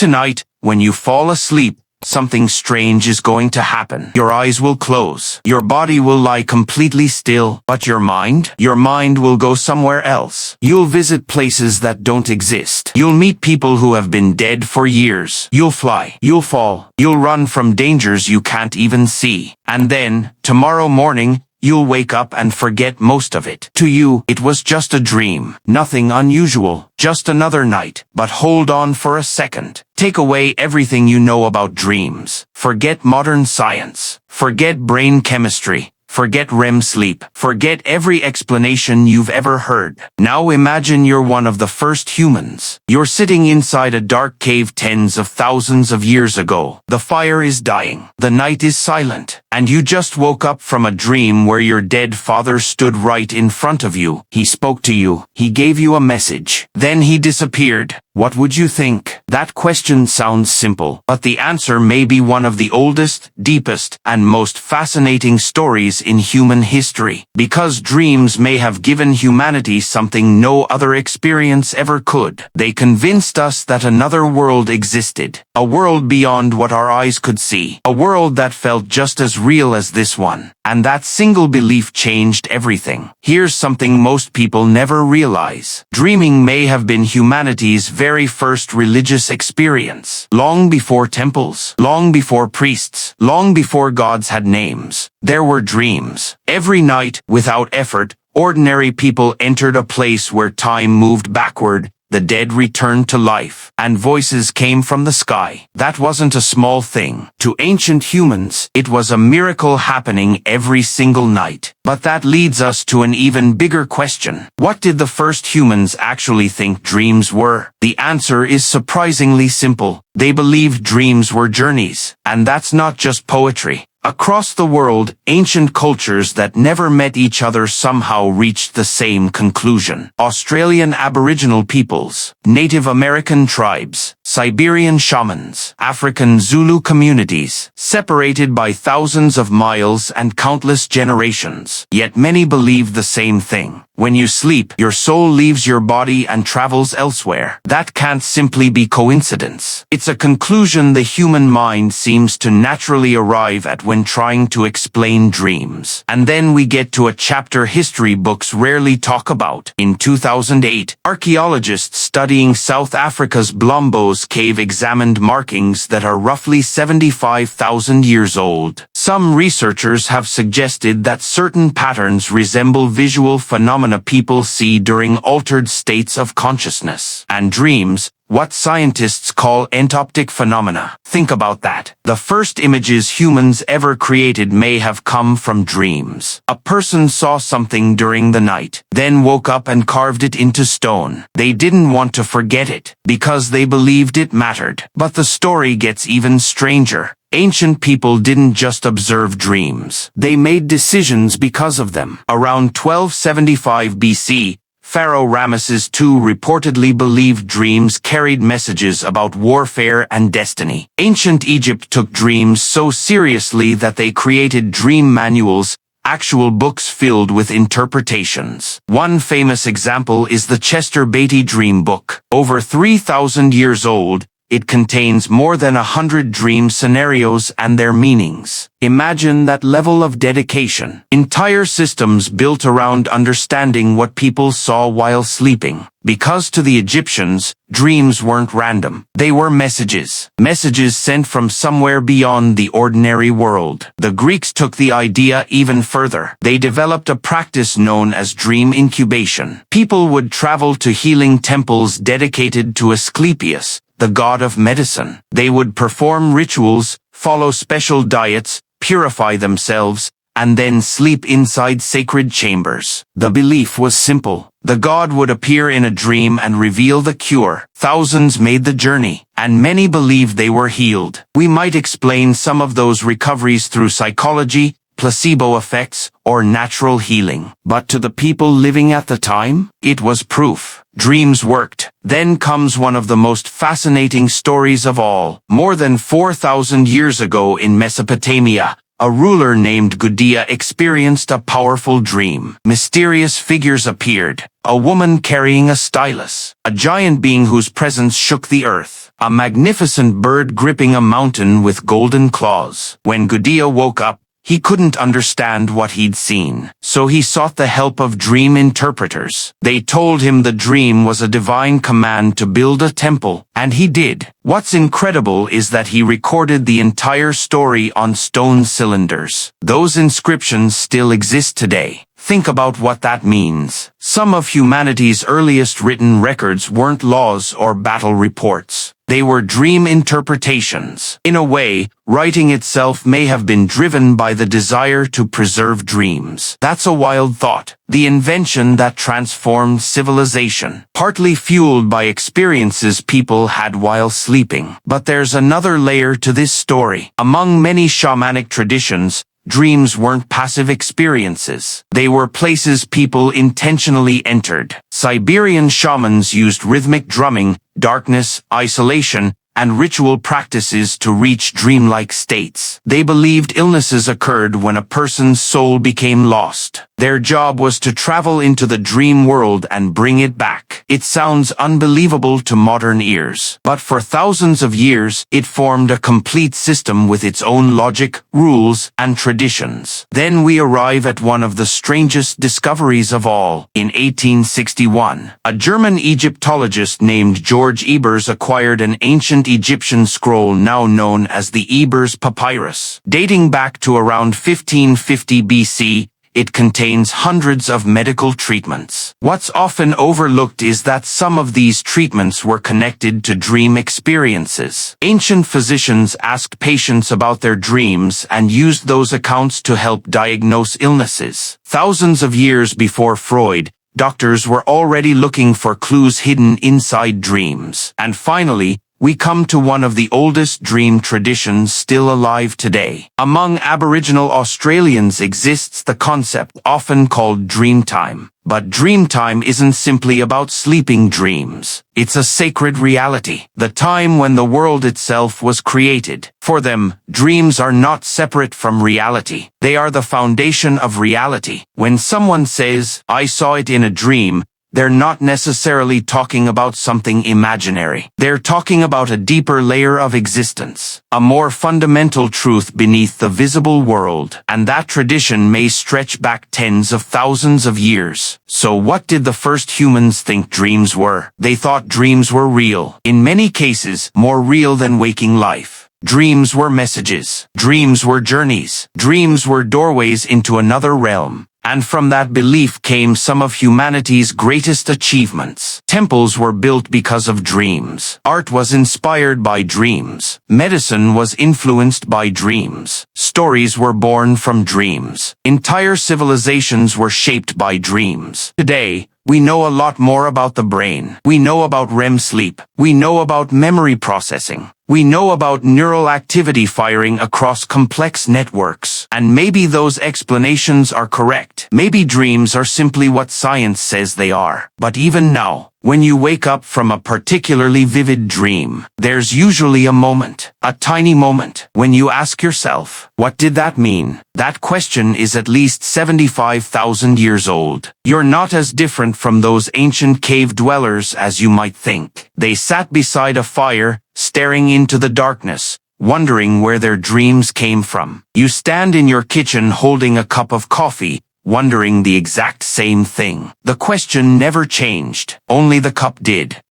Tonight, when you fall asleep, something strange is going to happen. Your eyes will close. Your body will lie completely still. But your mind will go somewhere else. You'll visit places that don't exist. You'll meet people who have been dead for years. You'll fly. You'll fall. You'll run from dangers you can't even see. And then, tomorrow morning, you'll wake up and forget most of it. To you, it was just a dream. Nothing unusual. Just another night. But hold on for a second. Take away everything you know about dreams. Forget modern science. Forget brain chemistry. Forget REM sleep. Forget every explanation you've ever heard. Now imagine you're one of the first humans. You're sitting inside a dark cave tens of thousands of years ago. The fire is dying. The night is silent. And you just woke up from a dream where your dead father stood right in front of you. He spoke to you. He gave you a message. Then he disappeared. What would you think? That question sounds simple, but the answer may be one of the oldest, deepest, and most fascinating stories in human history. Because dreams may have given humanity something no other experience ever could. They convinced us that another world existed. A world beyond what our eyes could see. A world that felt just as real as this one. And that single belief changed everything. Here's something most people never realize. Dreaming may have been humanity's very first religious experience. Long before temples, long before priests, long before gods had names, there were dreams. Every night, without effort, ordinary people entered a place where time moved backward. The dead returned to life, and voices came from the sky. That wasn't a small thing. To ancient humans, it was a miracle happening every single night. But that leads us to an even bigger question. What did the first humans actually think dreams were? The answer is surprisingly simple. They believed dreams were journeys. And that's not just poetry. Across the world, ancient cultures that never met each other somehow reached the same conclusion. Australian Aboriginal peoples, Native American tribes, Siberian shamans, African Zulu communities, separated by thousands of miles and countless generations. Yet many believe the same thing. When you sleep, your soul leaves your body and travels elsewhere. That can't simply be coincidence. It's a conclusion the human mind seems to naturally arrive at when trying to explain dreams. And then we get to a chapter history books rarely talk about. In 2008, archaeologists studying South Africa's Blombos cave examined markings that are roughly 75,000 years old. Some researchers have suggested that certain patterns resemble visual phenomena people see during altered states of consciousness and dreams, what scientists call entoptic phenomena. Think about that. The first images humans ever created may have come from dreams. A person saw something during the night, then woke up and carved it into stone. They didn't want to forget it, because they believed it mattered. But the story gets even stranger. Ancient people didn't just observe dreams. They made decisions because of them. Around 1275 BC, Pharaoh Ramesses II reportedly believed dreams carried messages about warfare and destiny. Ancient Egypt took dreams so seriously that they created dream manuals, actual books filled with interpretations. One famous example is the Chester Beatty Dream Book. Over 3,000 years old, it contains more than 100 dream scenarios and their meanings. Imagine that level of dedication. Entire systems built around understanding what people saw while sleeping. Because to the Egyptians, dreams weren't random. They were messages. Messages sent from somewhere beyond the ordinary world. The Greeks took the idea even further. They developed a practice known as dream incubation. People would travel to healing temples dedicated to Asclepius, the god of medicine. They would perform rituals, follow special diets, purify themselves, and then sleep inside sacred chambers. The belief was simple. The god would appear in a dream and reveal the cure. Thousands made the journey, and many believed they were healed. We might explain some of those recoveries through psychology, placebo effects, or natural healing. But to the people living at the time, it was proof. Dreams worked. Then comes one of the most fascinating stories of all. More than 4,000 years ago in Mesopotamia, a ruler named Gudea experienced a powerful dream. Mysterious figures appeared. A woman carrying a stylus. A giant being whose presence shook the earth. a magnificent bird gripping a mountain with golden claws. When Gudea woke up, he couldn't understand what he'd seen, so he sought the help of dream interpreters. They told him the dream was a divine command to build a temple, and he did. What's incredible is that he recorded the entire story on stone cylinders. Those inscriptions still exist today. Think about what that means. Some of humanity's earliest written records weren't laws or battle reports. They were dream interpretations. In a way, writing itself may have been driven by the desire to preserve dreams. That's a wild thought. The invention that transformed civilization, partly fueled by experiences people had while sleeping. But there's another layer to this story. Among many shamanic traditions, dreams weren't passive experiences. They were places people intentionally entered. Siberian shamans used rhythmic drumming, darkness, isolation, and ritual practices to reach dreamlike states. They believed illnesses occurred when a person's soul became lost. Their job was to travel into the dream world and bring it back. It sounds unbelievable to modern ears, but for thousands of years, it formed a complete system with its own logic, rules, and traditions. Then we arrive at one of the strangest discoveries of all. In 1861, a German Egyptologist named George Ebers acquired an ancient Egyptian scroll now known as the Ebers Papyrus. Dating back to around 1550 BC, it contains hundreds of medical treatments. What's often overlooked is that some of these treatments were connected to dream experiences. Ancient physicians asked patients about their dreams and used those accounts to help diagnose illnesses. Thousands of years before Freud, doctors were already looking for clues hidden inside dreams. And finally, we come to one of the oldest dream traditions still alive today. Among Aboriginal Australians exists the concept often called dreamtime. But dreamtime isn't simply about sleeping dreams. It's a sacred reality, the time when the world itself was created. For them, dreams are not separate from reality. They are the foundation of reality. When someone says, "I saw it in a dream," they're not necessarily talking about something imaginary. They're talking about a deeper layer of existence, a more fundamental truth beneath the visible world. And that tradition may stretch back tens of thousands of years. So what did the first humans think dreams were? They thought dreams were real. In many cases, more real than waking life. Dreams were messages. Dreams were journeys. Dreams were doorways into another realm. And from that belief came some of humanity's greatest achievements. Temples were built because of dreams. Art was inspired by dreams. Medicine was influenced by dreams. Stories were born from dreams. Entire civilizations were shaped by dreams. Today, we know a lot more about the brain. We know about REM sleep. We know about memory processing. We know about neural activity firing across complex networks. And maybe those explanations are correct. Maybe dreams are simply what science says they are. But even now, when you wake up from a particularly vivid dream, there's usually a moment, a tiny moment, when you ask yourself, what did that mean? That question is at least 75,000 years old. You're not as different from those ancient cave dwellers as you might think. They sat beside a fire, staring into the darkness, wondering where their dreams came from. You stand in your kitchen holding a cup of coffee, wondering the exact same thing. The question never changed, only the cup did.